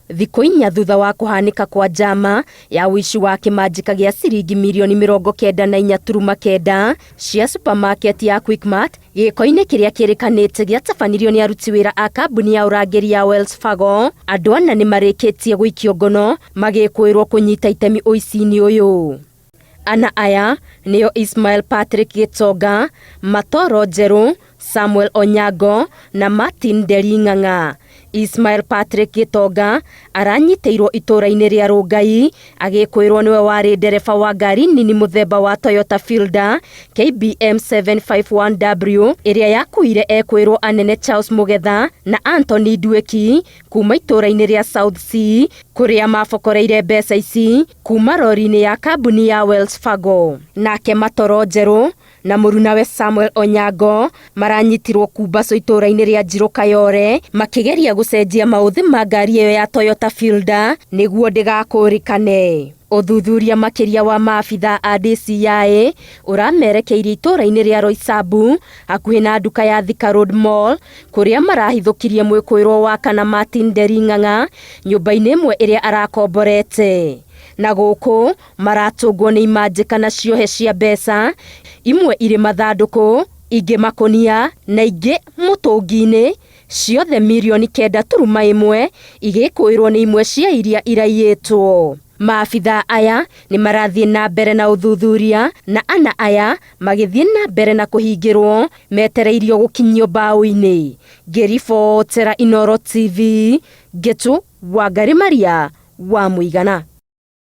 thikũ inya thutha wa kũhanĩka kwa njama ya ũici wa kĩmanjĩka gĩa ciringi mirioni 94.9 cia supermarket ya Quickmart gĩko-inĩ kĩrĩa kĩrĩkanĩte gĩatabanirio nĩ aruti wĩra a kambuni ya ũrangĩri ya Wells Fargo. Andũ ana nĩ marĩkĩtie gũikio ngono magĩkwĩrwo kũnyita itemi ũici-inĩ ũyũ. Ana aya nĩo Ismael Patrick Gitonga, Matoro Njerũ, Samuel Onyango na Martin Ndering'ang'a. Ismael Patrick Gitonga aranyitĩirwo itũra-inĩ rĩa Rũngai agĩkwĩrwo nĩwe warĩ ndereba wa ngari nini mũthemba wa Toyota Fielder KBM 751W ĩrĩa yakuire ekwĩrwo anene Charles Mugetha na Anthony Ndweki kuma itũra-inĩ rĩa South Sea kũrĩa mabokoreire mbeca ici kuma rori-inĩ ya kambuni ya Wells Fargo. Nake Matoro Njerũ na mũrunawe Samuel Onyango maranyitirwo kumbaco itũra-inĩ rĩa Njirũ Kayore makĩgeria gũcenjia maũthĩ ma ngari ĩyo ya Toyota Fielder nĩguo ndĩgakũrĩkane. Ũthuthuria makĩria wa maabitha a DCI ũramerekeirie itũra-inĩ rĩa Roysambu hakuhĩ na nduka ya Thika Road Mall kũrĩa marahithũkirie mwĩkũĩrwo wa kana Martin Ndering'ang'a nyũmba-inĩ ĩmwe ĩrĩa arakomborete. Na gũkũ maratũngwo nĩ imanjĩka na ciohe cia mbeca, imwe irĩ mathandũkũ, ingĩ makonia na ingĩ mũtũngi-inĩ, ciothe mirioni 9.1 igĩkwĩrwo nĩ imwe cia iria iraiyĩtwo. Maabitha aya nĩ marathiĩ na mbere na ũthuthuria na ana aya magĩthiĩ na mbere na kũhingĩrwo metereirio gũkinyio mbaũ-inĩ. Ngĩribotera Inooro TV, Ngetu Wangari Maria wa Mũigana.